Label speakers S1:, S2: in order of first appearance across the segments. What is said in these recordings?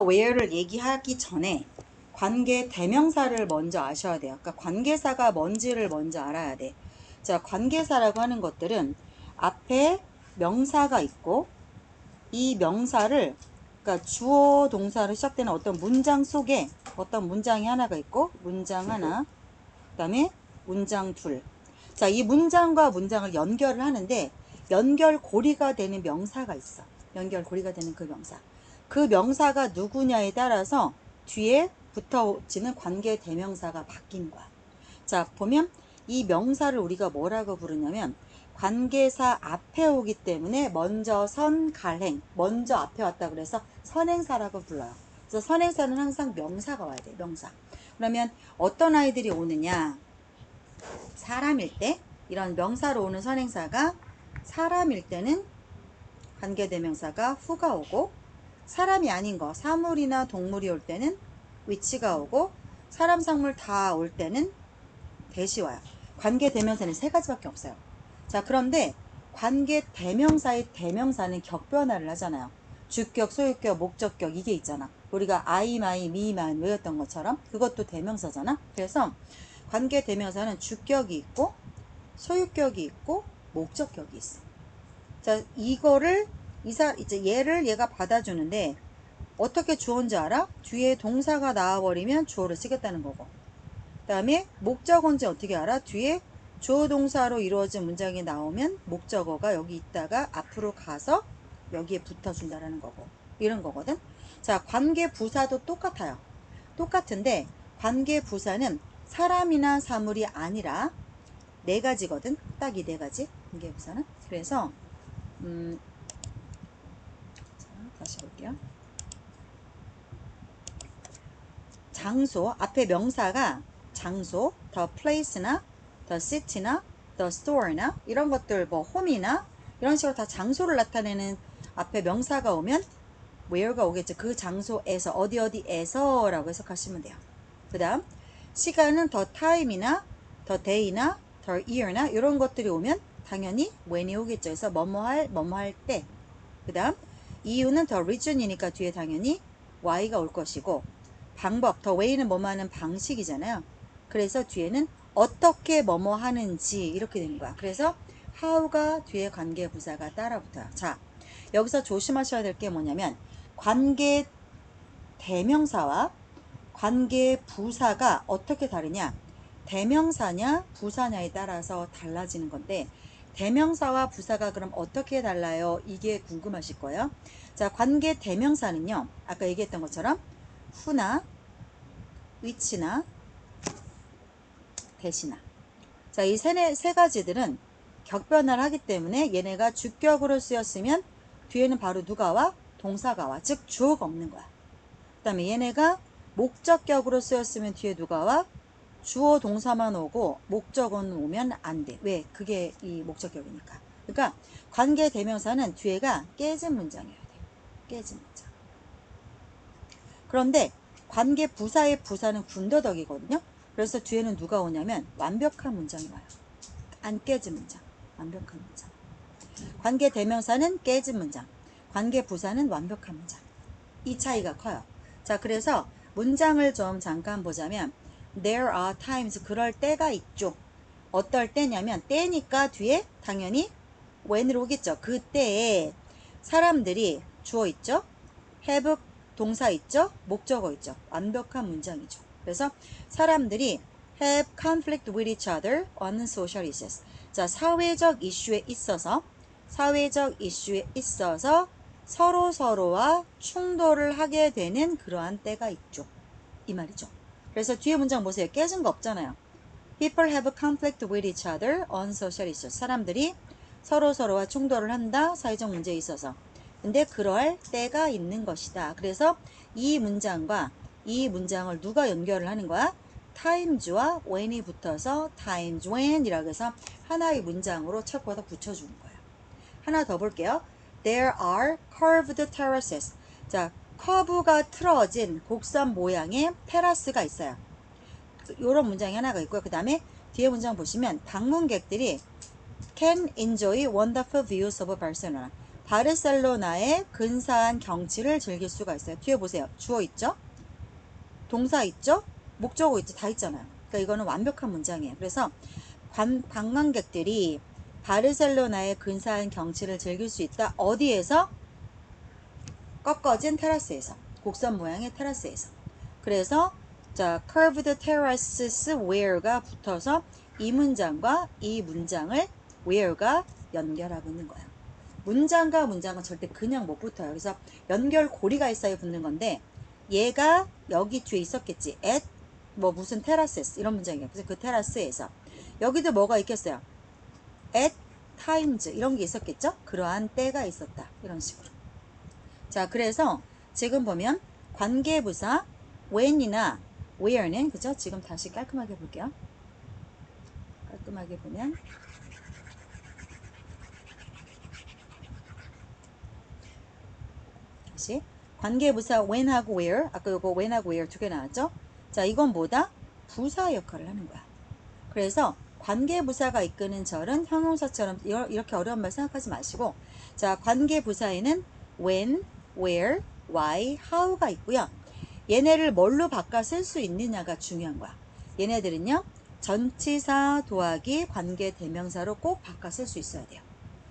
S1: where를 얘기하기 전에 관계 대명사를 먼저 아셔야 돼요. 그러니까 관계사가 뭔지를 먼저 알아야 돼. 자, 관계사라고 하는 것들은 앞에 명사가 있고 이 명사를 그러니까 주어 동사로 시작되는 어떤 문장 속에 어떤 문장이 하나가 있고 문장 하나 그다음에 문장 둘. 자, 이 문장과 문장을 연결을 하는데 연결고리가 되는 명사가 있어. 연결고리가 되는 그 명사. 그 명사가 누구냐에 따라서 뒤에 붙어지는 관계 대명사가 바뀐 거야. 자, 보면 이 명사를 우리가 뭐라고 부르냐면 관계사 앞에 오기 때문에 먼저 선갈행, 먼저 앞에 왔다 그래서 선행사라고 불러요. 그래서 선행사는 항상 명사가 와야 돼, 명사. 그러면 어떤 아이들이 오느냐? 사람일 때, 이런 명사로 오는 선행사가 사람일 때는 관계대명사가 who가 오고, 사람이 아닌 거, 사물이나 동물이 올 때는 which가 오고, 사람, 상물 다 올 때는 대시 와요. 관계대명사는 세 가지밖에 없어요. 자, 그런데 관계대명사의 대명사는 격변화를 하잖아요. 주격, 소유격, 목적격 이게 있잖아. 우리가 I, my, me, mine 외웠던 것처럼 그것도 대명사잖아. 그래서 관계대명사는 주격이 있고 소유격이 있고 목적격이 있어. 자, 이거를 이제 얘를 얘가 받아주는데 어떻게 주어인지 알아? 뒤에 동사가 나와버리면 주어를 쓰겠다는 거고, 그 다음에 목적어인지 어떻게 알아? 뒤에 주어 동사로 이루어진 문장이 나오면 목적어가 여기 있다가 앞으로 가서 여기에 붙어준다라는 거고, 이런 거거든. 자, 관계 부사도 똑같아요. 똑같은데 관계 부사는 사람이나 사물이 아니라 네 가지거든. 딱 이 네 가지 관계 부사는. 그래서 자, 다시 볼게요. 장소 앞에 명사가 장소, the place나 the city나 the store나 이런 것들, 뭐 home이나 이런 식으로 다 장소를 나타내는 앞에 명사가 오면 where가 오겠죠. 그 장소에서, 어디 어디에서 라고 해석하시면 돼요. 그 다음 시간은 the time이나 the day나 the year나 이런 것들이 오면 당연히 when이 오겠죠. 그래서 뭐뭐 할 때. 그 다음 이유는 the reason이니까 뒤에 당연히 why가 올 것이고, 방법, the way는 뭐뭐 하는 방식이잖아요. 그래서 뒤에는 어떻게 뭐뭐 하는지 이렇게 되는 거야. 그래서 how가 뒤에 관계 부사가 따라붙어요. 자, 여기서 조심하셔야 될 게 뭐냐면 관계 대명사와 관계 부사가 어떻게 다르냐? 대명사냐 부사냐에 따라서 달라지는 건데, 대명사와 부사가 그럼 어떻게 달라요? 이게 궁금하실 거예요. 자, 관계 대명사는요, 아까 얘기했던 것처럼 who나 which나 대시나. 자, 이 세 가지들은 격변화를 하기 때문에 얘네가 주격으로 쓰였으면 뒤에는 바로 누가 와? 동사가 와. 즉 주어가 없는 거야. 그 다음에 얘네가 목적격으로 쓰였으면 뒤에 누가 와? 주어 동사만 오고 목적어는 오면 안 돼. 왜? 그게 이 목적격이니까. 그러니까 관계 대명사는 뒤에가 깨진 문장이어야 돼. 깨진 문장. 그런데 관계 부사의 부사는 군더더기거든요. 그래서 뒤에는 누가 오냐면 완벽한 문장이 와요. 안 깨진 문장. 완벽한 문장. 관계 대명사는 깨진 문장. 관계 부사는 완벽한 문장. 이 차이가 커요. 자, 그래서 문장을 좀 잠깐 보자면 there are times, 그럴 때가 있죠. 어떨 때냐면 때니까 뒤에 당연히 when으로 오겠죠. 그때에 사람들이 주어 있죠. have 동사 있죠. 목적어 있죠. 완벽한 문장이죠. 그래서 사람들이 have conflict with each other on social issues. 자, 사회적 이슈에 있어서 서로서로와 충돌을 하게 되는 그러한 때가 있죠. 이 말이죠. 그래서 뒤에 문장 보세요. 깨진 거 없잖아요. People have conflict with each other on social issues. 사람들이 서로서로와 충돌을 한다. 사회적 문제에 있어서. 근데 그럴 때가 있는 것이다. 그래서 이 문장과 이 문장을 누가 연결을 하는 거야? times와 when이 붙어서 times when 이라고 해서 하나의 문장으로 첫 거다 붙여주는 거예요. 하나 더 볼게요. There are curved terraces. 자, 커브가 틀어진 곡선 모양의 테라스가 있어요. 이런 문장이 하나가 있고요. 그 다음에 뒤에 문장 보시면 방문객들이 can enjoy wonderful views of Barcelona. 바르셀로나의 근사한 경치를 즐길 수가 있어요. 뒤에 보세요. 주어 있죠? 동사 있죠? 목적어 있죠? 다 있잖아요. 그러니까 이거는 완벽한 문장이에요. 그래서 관광객들이 바르셀로나의 근사한 경치를 즐길 수 있다. 어디에서? 꺾어진 테라스에서. 곡선 모양의 테라스에서. 그래서 자, curved terraces where가 붙어서 이 문장과 이 문장을 where가 연결하고 있는 거예요. 문장과 문장은 절대 그냥 못 붙어요. 그래서 연결고리가 있어야 붙는 건데 얘가 여기 뒤에 있었겠지. at 뭐 무슨 테라스 이런 문장이에요. 그래서 그 테라스에서 여기도 뭐가 있겠어요. at times 이런 게 있었겠죠. 그러한 때가 있었다. 이런 식으로. 자, 그래서 지금 보면 관계부사 when이나 where는 그죠? 지금 다시 깔끔하게 볼게요. 깔끔하게 보면 다시 관계부사 when하고 where 아까 이거 when하고 where 두 개 나왔죠? 자, 이건 뭐다? 부사 역할을 하는 거야. 그래서 관계부사가 이끄는 절은 형용사처럼 이렇게 어려운 말 생각하지 마시고 자, 관계부사에는 when, where, why, how가 있고요. 얘네를 뭘로 바꿔 쓸 수 있느냐가 중요한 거야. 얘네들은요. 전치사 도하기 관계대명사로 꼭 바꿔 쓸 수 있어야 돼요.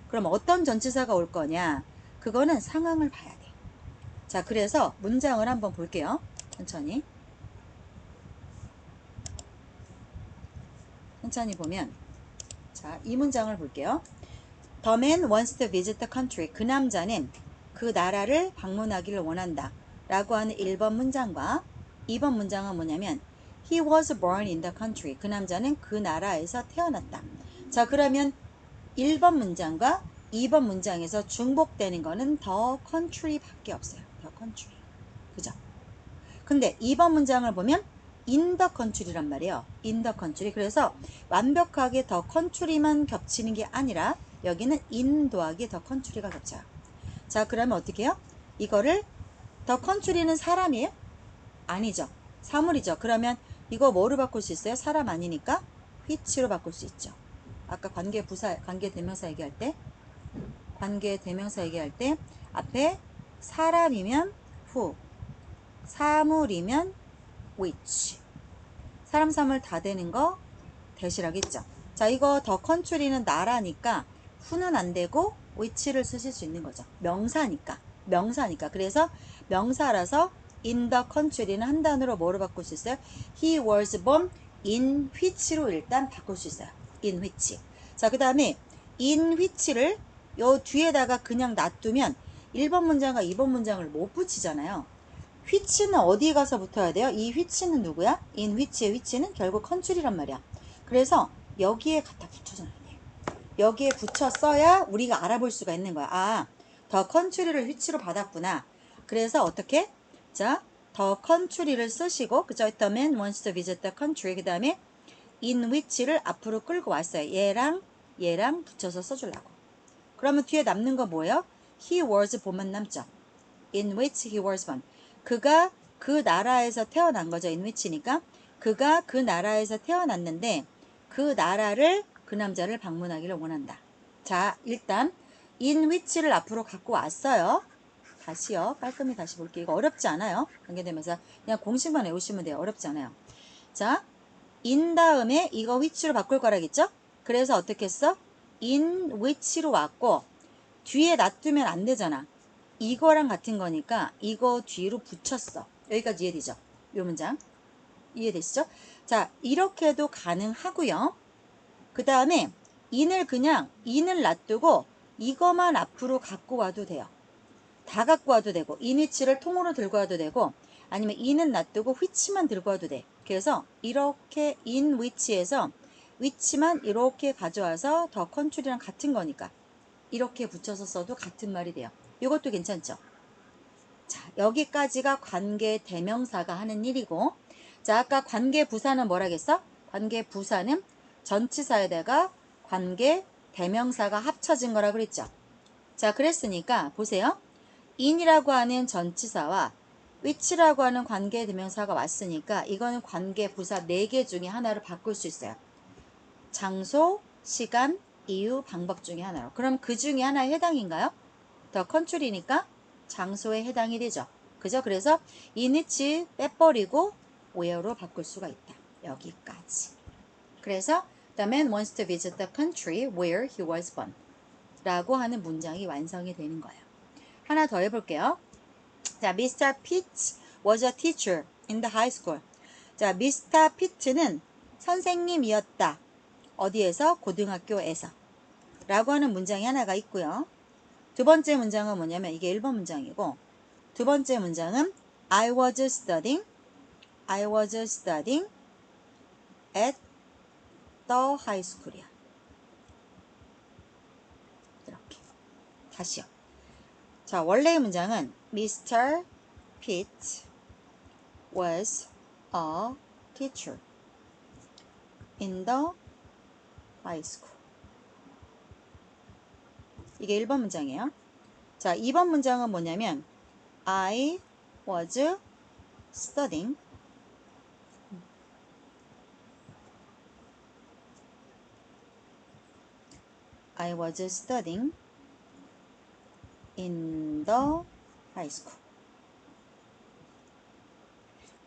S1: 그럼 어떤 전치사가 올 거냐? 그거는 상황을 봐야 돼. 자, 그래서 문장을 한번 볼게요. 천천히. 천천히 보면 자, 이 문장을 볼게요. The man wants to visit the country. 그 남자는 그 나라를 방문하기를 원한다. 라고 하는 1번 문장과 2번 문장은 뭐냐면 He was born in the country. 그 남자는 그 나라에서 태어났다. 자, 그러면 1번 문장과 2번 문장에서 중복되는 거는 the country 밖에 없어요. the country. 그죠? 근데 2번 문장을 보면 in the country란 말이에요. in the country. 그래서 완벽하게 the country만 겹치는 게 아니라 여기는 in 더하기 the country가 겹쳐요. 자, 그러면 어떻게 해요? 이거를 the country는 사람이에요? 아니죠. 사물이죠. 그러면 이거 뭐로 바꿀 수 있어요? 사람 아니니까 which로 바꿀 수 있죠. 아까 관계대명사 얘기할 때 앞에 사람이면 who, 사물이면 which. 사람 사물 다 되는 거 대시라겠죠. 자, 이거 더 컨트리는 나라니까 who는 안 되고 which를 쓰실 수 있는 거죠. 명사니까. 그래서 명사라서 in the country는 한 단어로 뭐로 바꿀 수 있어요? He was born in which로 일단 바꿀 수 있어요. in which. 자, 그 다음에 in which를 요 뒤에다가 그냥 놔두면 1번 문장과 2번 문장을 못 붙이잖아요. which는 어디에 가서 붙어야 돼요? 이 which는 누구야? in which의 which는 결국 컨츄리란 말이야. 그래서 여기에 갖다 붙여줘야 돼. 여기에 붙여 써야 우리가 알아볼 수가 있는 거야. 아, 더 컨츄리를 which로 받았구나. 그래서 어떻게? 자, 더 컨츄리를 쓰시고 그죠? The man wants to visit the country. 그 다음에 in which를 앞으로 끌고 왔어요. 얘랑 붙여서 써주려고. 그러면 뒤에 남는 거 뭐예요? He was 보면 남죠. In which he was born. 그가 그 나라에서 태어난 거죠. in which니까. 그가 그 나라에서 태어났는데 그 나라를 그 남자를 방문하기를 원한다. 자, 일단 in which를 앞으로 갖고 왔어요. 다시요. 깔끔히 다시 볼게요. 이거 어렵지 않아요. 관계되면서 그냥 공식만 외우시면 돼요. 어렵지 않아요. 자, in 다음에 이거 which로 바꿀 거라겠죠? 그래서 어떻게 했어? in which로 왔고 뒤에 놔두면 안 되잖아. 이거랑 같은 거니까 이거 뒤로 붙였어. 여기까지 이해되죠? 이 문장 이해되시죠? 자, 이렇게도 가능하고요. 그 다음에 in을 놔두고 이거만 앞으로 갖고 와도 돼요. 다 갖고 와도 되고 in위치를 통으로 들고 와도 되고 아니면 in은 놔두고 which만 들고 와도 돼. 그래서 이렇게 in which에서 which만 이렇게 가져와서 더 컨트리랑 같은 거니까 이렇게 붙여서 써도 같은 말이 돼요. 이것도 괜찮죠? 자, 여기까지가 관계 대명사가 하는 일이고 자, 아까 관계 부사는 뭐라겠어? 관계 부사는 전치사에다가 관계 대명사가 합쳐진 거라 그랬죠. 자, 그랬으니까 보세요. in이라고 하는 전치사와 which라고 하는 관계 대명사가 왔으니까 이거는 관계 부사 4개 중에 하나로 바꿀 수 있어요. 장소, 시간, 이유, 방법 중에 하나로. 그럼 그 중에 하나에 해당인가요? the country니까 장소에 해당이 되죠. 그죠? 그래서 in which 빼버리고 where로 바꿀 수가 있다. 여기까지. 그래서 the man wants to visit the country where he was born 라고 하는 문장이 완성이 되는 거예요. 하나 더 해볼게요. 자, Mr. Pitt was a teacher in the high school. 자, Mr. Pitt는 선생님이었다. 어디에서? 고등학교에서. 라고 하는 문장이 하나가 있고요. 두 번째 문장은 뭐냐면 이게 1번 문장이고 두 번째 문장은 I was studying at the high school이야. 이렇게. 다시요. 자, 원래의 문장은 Mr. Pitt was a teacher in the high school. 이게 1번 문장이에요. 자, 2번 문장은 뭐냐면 I was studying in the high school.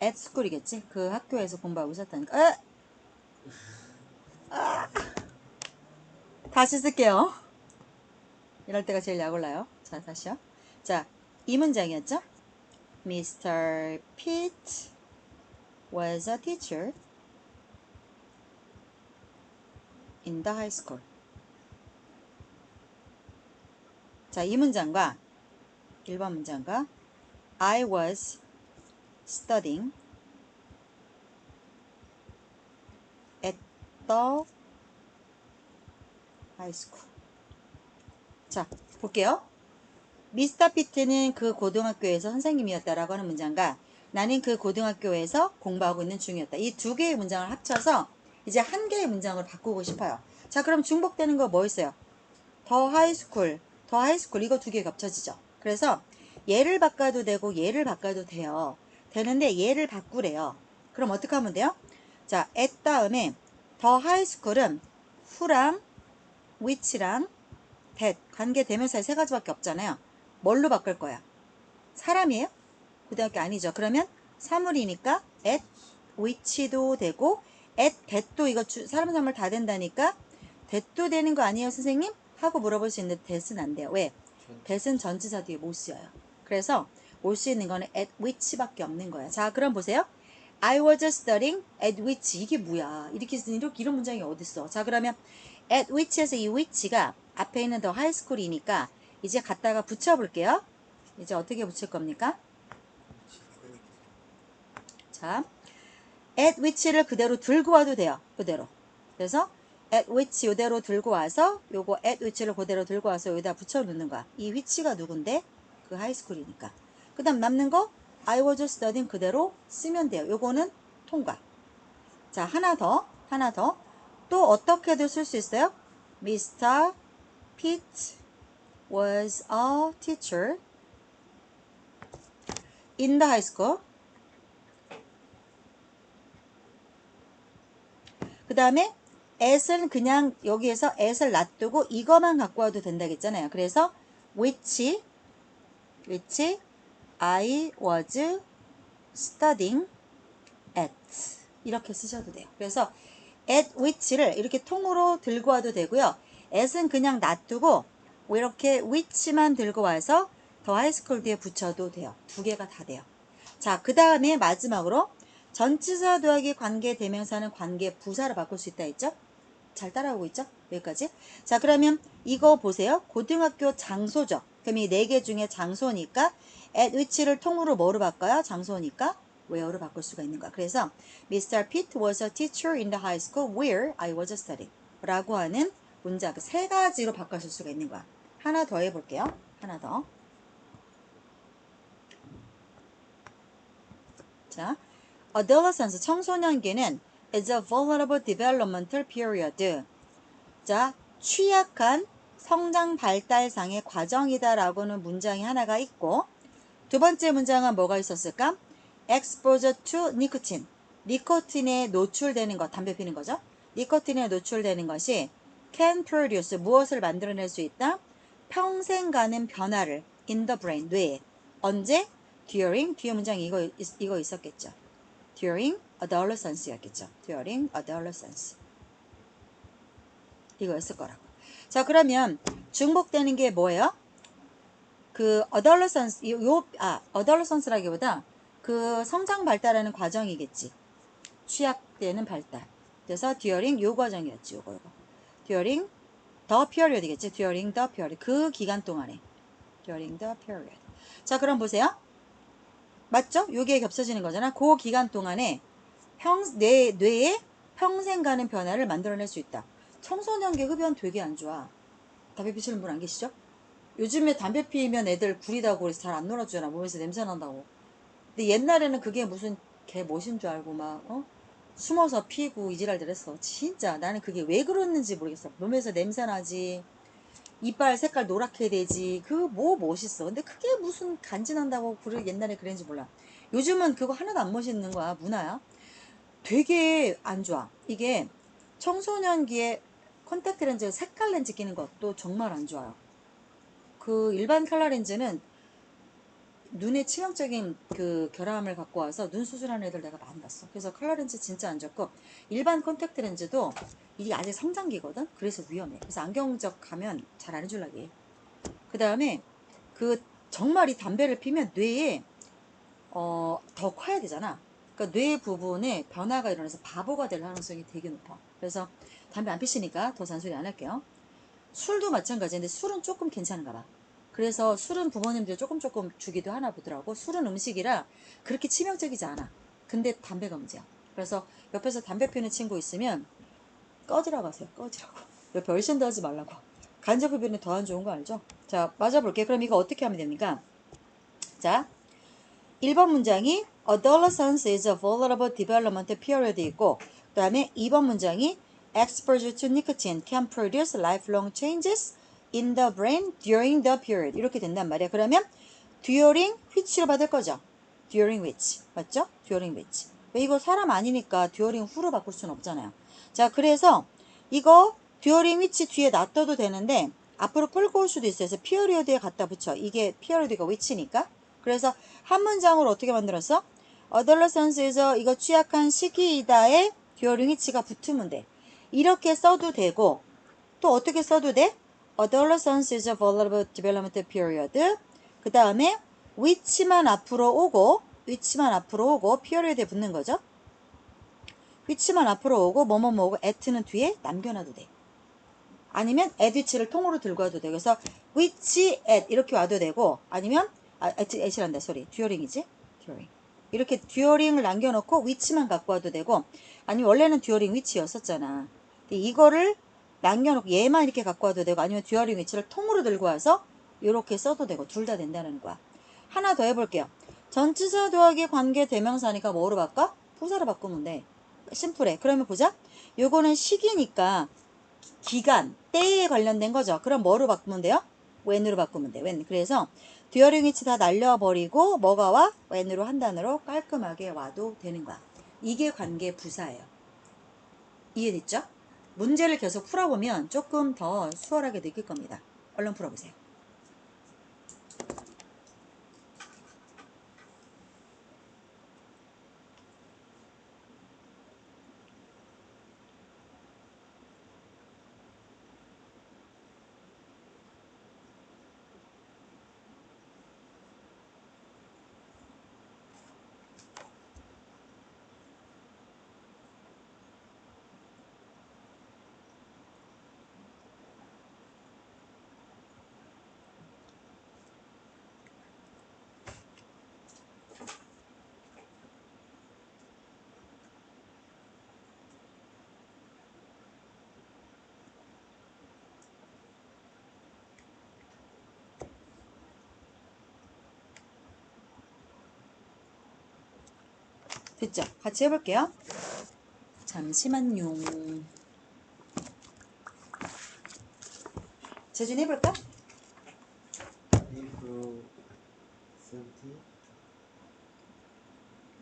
S1: at school이겠지? 그 학교에서 공부하고 있었다니까. 다시 쓸게요. 이럴 때가 제일 약 올라요. 자, 다시요. 자, 이 문장이었죠? Mr. Pitt was a teacher in the high school. 자, 이 문장과 1번 문장과 I was studying at the high school. 자, 볼게요. 미스터 피트는 그 고등학교에서 선생님이었다라고 하는 문장과 나는 그 고등학교에서 공부하고 있는 중이었다. 이 두 개의 문장을 합쳐서 이제 한 개의 문장을 바꾸고 싶어요. 자, 그럼 중복되는 거 뭐 있어요? 더 하이스쿨 이거 두 개 겹쳐지죠. 그래서 얘를 바꿔도 되고 얘를 바꿔도 돼요. 되는데 얘를 바꾸래요. 그럼 어떻게 하면 돼요? 자, at 다음에 더 하이스쿨은 who랑 which랑 that 관계 대명사의 세 가지밖에 없잖아요. 뭘로 바꿀 거야? 사람이에요? 고등학교 아니죠. 그러면 사물이니까 at which도 되고 at that도 이거 사람 사물 다 된다니까 that도 되는 거 아니에요 선생님? 하고 물어볼 수 있는데 that은 안 돼요. 왜? that은 전치사 뒤에 못 쓰여요. 그래서 올 수 있는 거는 at which밖에 없는 거야. 자, 그럼 보세요. I was studying at which. 이게 뭐야? 이런 문장이 어딨어? 자, 그러면 at which에서 이 which가 앞에 있는 더 하이스쿨이니까 이제 갖다가 붙여볼게요. 이제 어떻게 붙일 겁니까? 자, at which를 그대로 들고 와도 돼요. 그대로. 그래서 at which 이대로 들고 와서 요거 at which를 그대로 들고 와서 여기다 붙여놓는 거야. 이 which가 누군데? 그 하이스쿨이니까. 그 다음 남는 거 I was studying 그대로 쓰면 돼요. 요거는 통과. 자, 하나 더. 또 어떻게도 쓸 수 있어요? Mr. Pitt was a teacher in the high school. 그 다음에 at은 그냥 여기에서 at을 놔두고 이거만 갖고 와도 된다겠잖아요. 그래서 which I was studying at 이렇게 쓰셔도 돼요. 그래서 at which를 이렇게 통으로 들고 와도 되고요. at은 그냥 놔두고 이렇게 which만 들고 와서 더 하이스쿨 뒤에 붙여도 돼요. 두 개가 다 돼요. 자, 그 다음에 마지막으로 전치사 더하기 관계 대명사는 관계 부사로 바꿀 수 있다 했죠? 잘 따라오고 있죠? 여기까지. 자, 그러면 이거 보세요. 고등학교 장소죠. 그럼 이 네 개 중에 장소니까 at which를 통으로 뭐로 바꿔요? 장소니까 where로 바꿀 수가 있는 거야. 그래서 Mr. Pitt was a teacher in the high school where I was studying 라고 하는 문장 세 가지로 바꿔줄 수가 있는 거야. 하나 더 해볼게요. 하나 더. 자, adolescence 청소년기는 is a vulnerable developmental period. 자, 취약한 성장 발달상의 과정이다라고는 문장이 하나가 있고 두 번째 문장은 뭐가 있었을까? exposure to nicotine. 니코틴에 노출되는 것, 담배 피는 거죠. 니코틴에 노출되는 것이 can produce 무엇을 만들어낼 수 있다? 평생 가는 변화를 in the brain, 뇌에. 언제? during, 뒤에 문장 이거 있었겠죠. during adolescence였겠죠. during adolescence. 이거였을 거라고. 자, 그러면 중복되는 게 뭐예요? 그 adolescence, adolescence라기보다 그 성장 발달하는 과정이겠지. 취약되는 발달. 그래서 during 요 과정이었지. 요거. during the period이겠지. during the period. 그 기간 동안에. during the period. 자, 그럼 보세요. 맞죠? 요게 겹쳐지는 거잖아. 그 기간 동안에 뇌에 평생 가는 변화를 만들어낼 수 있다. 청소년기 흡연 되게 안 좋아. 담배 피시는 분 안 계시죠? 요즘에 담배 피면 애들 구리다고 그래서 잘 안 놀아주잖아. 몸에서 냄새 난다고. 근데 옛날에는 그게 무슨 개 멋인 줄 알고 막 숨어서 피고 이지랄들 했어. 진짜 나는 그게 왜 그랬는지 모르겠어. 몸에서 냄새 나지. 이빨 색깔 노랗게 되지. 그 뭐 멋있어. 근데 그게 무슨 간지난다고 옛날에 그랬는지 몰라. 요즘은 그거 하나도 안 멋있는 거야. 문화야. 되게 안 좋아. 이게 청소년기에 콘택트 렌즈, 색깔 렌즈 끼는 것도 정말 안 좋아요. 그 일반 컬러 렌즈는 눈에 치명적인 그 결함을 갖고 와서 눈 수술하는 애들 내가 많이 봤어. 그래서 컬러 렌즈 진짜 안 좋고, 일반 콘택트 렌즈도 이게 아직 성장기거든. 그래서 위험해. 그래서 안경적 가면 잘 안 해줄라게. 그 다음에 그 정말 이 담배를 피면 뇌에 더 커야 되잖아. 그러니까 뇌 부분에 변화가 일어나서 바보가 될 가능성이 되게 높아. 그래서 담배 안 피시니까 더 잔소리 안 할게요. 술도 마찬가지인데 술은 조금 괜찮은가 봐. 그래서 술은 부모님들 조금 주기도 하나 보더라고. 술은 음식이라 그렇게 치명적이지 않아. 근데 담배가 문제야. 그래서 옆에서 담배 피는 친구 있으면 꺼지라고 하세요. 꺼지라고. 옆에 얼씬도 하지 말라고. 간접 흡연이 더 안 좋은 거 알죠? 자, 맞아볼게요. 그럼 이거 어떻게 하면 됩니까? 자, 1번 문장이 adolescence is a vulnerable development period 있고, 그 다음에 2번 문장이 exposure to nicotine can produce lifelong changes in the brain during the period. 이렇게 된단 말이야. 그러면 during which로 받을 거죠. during which. 맞죠? during which. 왜 이거 사람 아니니까 during who로 바꿀 수는 없잖아요. 자, 그래서 이거 during which 뒤에 놔둬도 되는데 앞으로 끌고 올 수도 있어요. 그래서 period에 갖다 붙여. 이게 period가 which니까. 그래서 한 문장으로 어떻게 만들었어? adolescence에서 이거 취약한 시기이다에 during which가 붙으면 돼. 이렇게 써도 되고, 또 어떻게 써도 돼? adolescence is a vulnerable development period. 그 다음에 which만 앞으로 오고 period에 붙는 거죠. which만 앞으로 오고 뭐뭐뭐고 at는 뒤에 남겨놔도 돼. 아니면 at which를 통으로 들고 와도 돼. 그래서 which at 이렇게 와도 되고, 아니면 at이란다. during이지. during. 이렇게 during을 남겨놓고 which만 갖고 와도 되고, 아니면 원래는 during which였었잖아. 근데 이거를 남겨놓고 얘만 이렇게 갖고 와도 되고, 아니면 during which를 통으로 들고 와서 이렇게 써도 되고, 둘 다 된다는 거야. 하나 더 해볼게요. 전치사 더하기 관계 대명사니까 뭐로 바꿔? 부사로 바꾸면 돼. 심플해. 그러면 보자. 요거는 시기니까 기간, 때에 관련된 거죠. 그럼 뭐로 바꾸면 돼요? when으로 바꾸면 돼. when. 그래서 during which 다 날려버리고 뭐가 와? when으로 한 단어로 깔끔하게 와도 되는 거야. 이게 관계 부사예요. 이해됐죠? 문제를 계속 풀어보면 조금 더 수월하게 느낄 겁니다. 얼른 풀어보세요. 됐죠? 같이 해볼게요. 잠시만요. 재준 해볼까?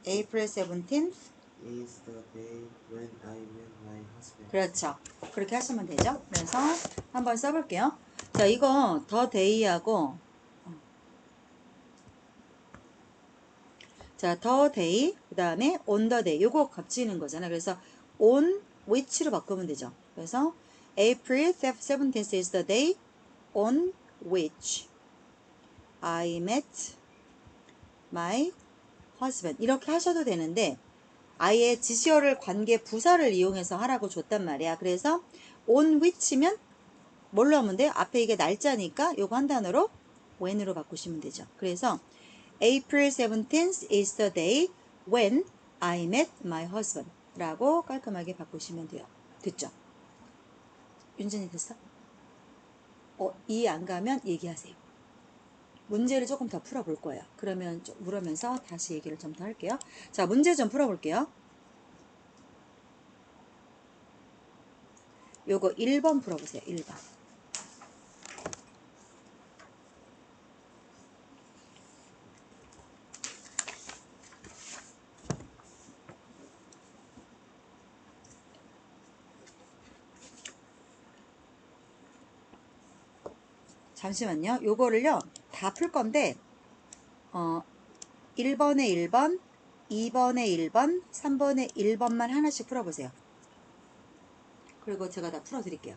S1: April 17th
S2: is the day when I met my husband.
S1: 그렇죠. 그렇게 하시면 되죠. 그래서 한번 써볼게요. 자, 이거 더 데이하고 자, 더 데이 그 다음에 on the day 요거 겹치는 거잖아. 그래서 on which로 바꾸면 되죠. 그래서 April 17th is the day on which I met my husband. 이렇게 하셔도 되는데 아예 지시어를 관계 부사를 이용해서 하라고 줬단 말이야. 그래서 on which면 뭘로 하면 돼? 앞에 이게 날짜니까 요거 한 단어로 when으로 바꾸시면 되죠. 그래서 April 17th is the day when I met my husband 라고 깔끔하게 바꾸시면 돼요. 됐죠? 윤진이 됐어? 이해 안 가면 얘기하세요. 문제를 조금 더 풀어볼 거예요. 그러면 좀 물으면서 다시 얘기를 좀 더 할게요. 자, 문제 좀 풀어볼게요. 요거 1번 풀어보세요. 1번. 잠시만요. 요거를요 다 풀 건데 1번에 1번, 2번에 1번, 3번에 1번만 하나씩 풀어보세요. 그리고 제가 다 풀어드릴게요.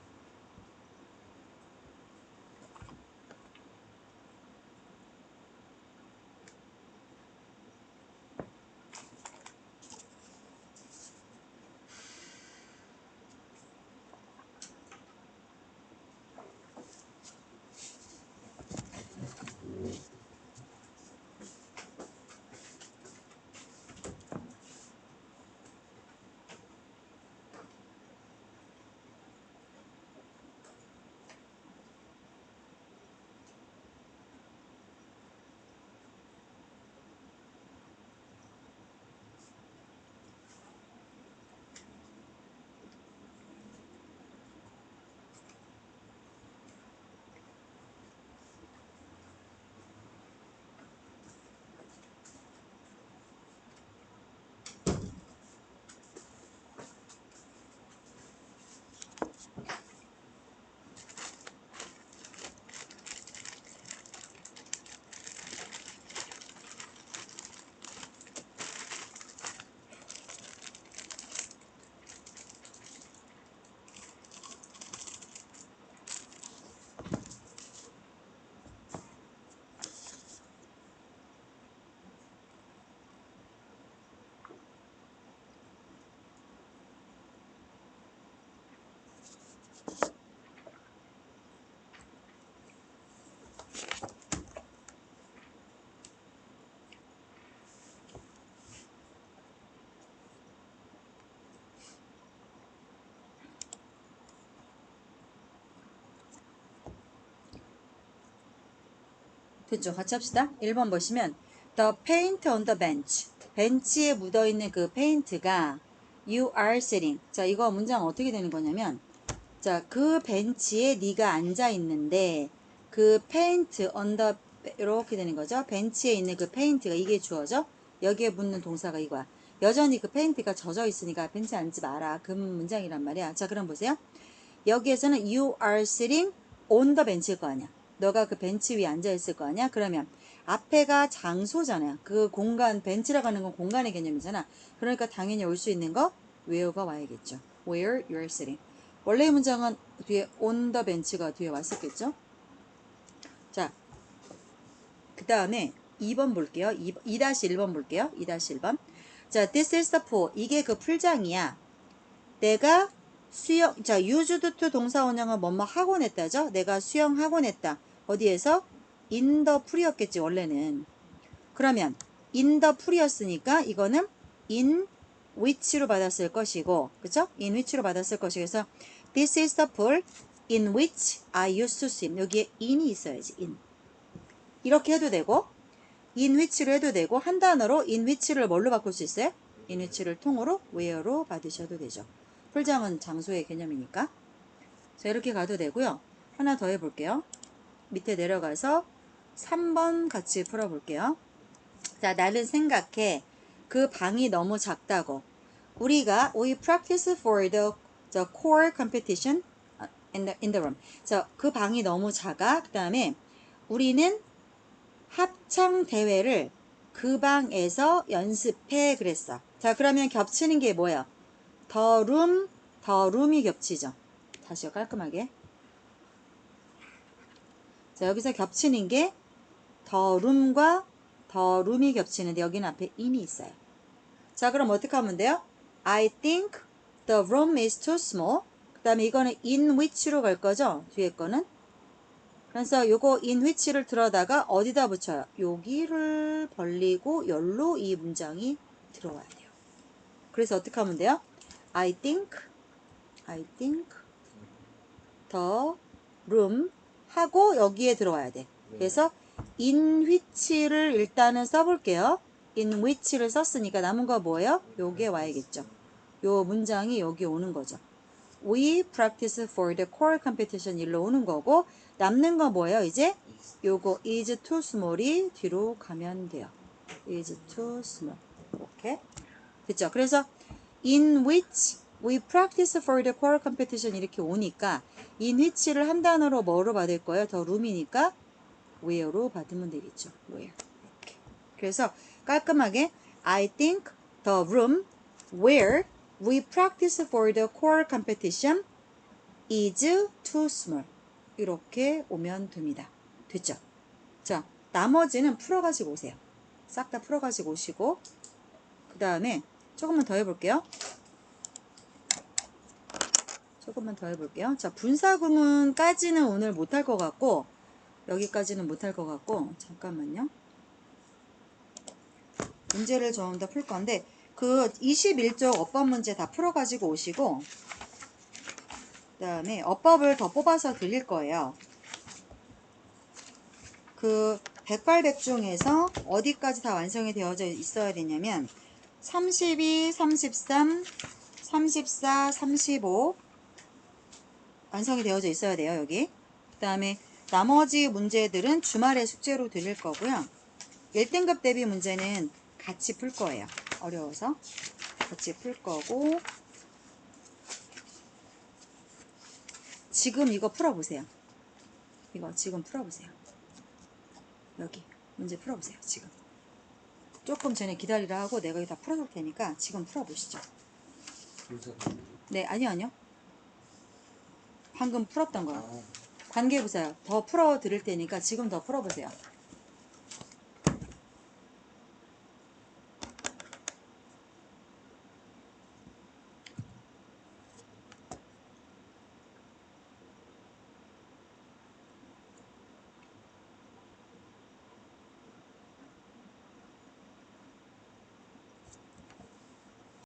S1: 됐죠? 같이 합시다. 1번 보시면 The paint on the bench. 벤치에 묻어있는 그 페인트가 You are sitting. 자, 이거 문장 어떻게 되는 거냐면 자, 그 벤치에 네가 앉아 있는데 그 페인트 on the 이렇게 되는 거죠. 벤치에 있는 그 페인트가 이게 주어져. 여기에 붙는 동사가 이거야. 여전히 그 페인트가 젖어 있으니까 벤치에 앉지 마라. 그 문장이란 말이야. 자, 그럼 보세요. 여기에서는 you are sitting on the bench일 거 아니야. 너가 그 벤치 위에 앉아 있을 거 아니야. 그러면 앞에가 장소잖아요. 그 공간, 벤치라고 하는 건 공간의 개념이잖아. 그러니까 당연히 올 수 있는 거 where가 와야겠죠. where you are sitting. 원래의 문장은 뒤에 on the bench가 뒤에 왔었겠죠. 자, 그 다음에 2번 볼게요. 2-1번 볼게요. 2-1번. 자, this is the pool. 이게 그 풀장이야. 내가 수영, 자, used to 동사 원형은 뭐뭐 하곤 했다죠? 내가 수영하곤 했다. 어디에서? in the pool이었겠지, 원래는. 그러면 in the pool이었으니까 이거는 in which로 받았을 것이고, 그쵸? in which로 받았을 것이고, 그래서 this is the pool in which I used to swim. 여기에 in이 있어야지, in. 이렇게 해도 되고, in which로 해도 되고, 한 단어로 in which를 뭘로 바꿀 수 있어요? in which를 통으로 where로 받으셔도 되죠. 풀장은 장소의 개념이니까. 자, 이렇게 가도 되고요. 하나 더 해볼게요. 밑에 내려가서 3번 같이 풀어볼게요. 자, 나는 생각해. 그 방이 너무 작다고. we practice for the core competition in the room. 자, 그 방이 너무 작아. 그 다음에 우리는 합창 대회를 그 방에서 연습해 그랬어. 자, 그러면 겹치는 게 뭐예요? the room이 겹치죠. 다시요, 깔끔하게. 자, 여기서 겹치는 게 the room과 the room이 겹치는데 여기는 앞에 in이 있어요. 자, 그럼 어떻게 하면 돼요? I think the room is too small. 그 다음에 이거는 in which로 갈 거죠? 뒤에 거는. 그래서 요거 in which를 들어다가 어디다 붙여요? 여기를 벌리고 열로 이 문장이 들어와야 돼요. 그래서 어떻게 하면 돼요? I think the room 하고 여기에 들어와야 돼. 그래서 in which를 일단은 써볼게요. in which를 썼으니까 남은 거 뭐예요? 요게 와야겠죠. 요 문장이 여기 오는 거죠. We practice for the choral competition 일로 오는 거고 남는 거 뭐예요? 이제 요거 is too small이 뒤로 가면 돼요. is too small. 오케이? 됐죠? 그래서 in which we practice for the choral competition 이렇게 오니까 in which를 한 단어로 뭐로 받을 거예요? 더 room이니까 where로 받으면 되겠죠. where. 이렇게. 그래서 깔끔하게 I think the room where we practice for the choral competition is too small. 이렇게 오면 됩니다. 됐죠? 자, 나머지는 풀어가지고 오세요. 싹 다 풀어가지고 오시고 그 다음에 조금만 더 해볼게요. 조금만 더 해볼게요. 자, 분사구문까지는 오늘 못할 것 같고 여기까지는 못할 것 같고 잠깐만요. 문제를 좀 더 풀 건데 그 21쪽 어법 문제 다 풀어가지고 오시고 그 다음에 어법을 더 뽑아서 드릴 거예요. 그 백발백중에서 어디까지 다 완성이 되어져 있어야 되냐면 32, 33, 34, 35 완성이 되어져 있어야 돼요. 여기. 그 다음에 나머지 문제들은 주말에 숙제로 드릴 거고요. 1등급 대비 문제는 같이 풀 거예요. 어려워서 같이 풀 거고 지금 이거 풀어보세요. 이거 지금 풀어보세요. 여기 문제 풀어보세요. 지금 조금 전에 기다리라 하고 내가 이거 다 풀어줄 테니까 지금 풀어보시죠. 네, 아니요. 방금 풀었던 거요. 관계부사요. 더 풀어 드릴 테니까 지금 더 풀어보세요.